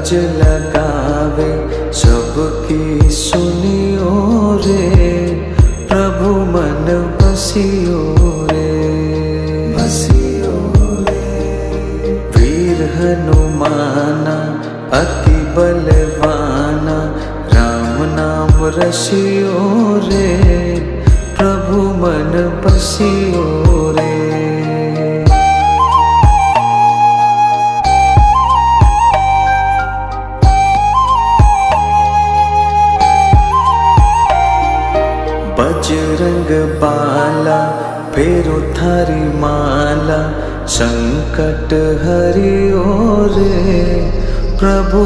अरज लगावे सबकी सुनियो रे, प्रभु मन बसियो रे, बसियो रे। वीर हनुमाना अति बलवाना, राम नाम रसियो रे, प्रभु मन बसियो रे। बजरंग बाला फेरो थारी माला, संकट हरियो रे, प्रभु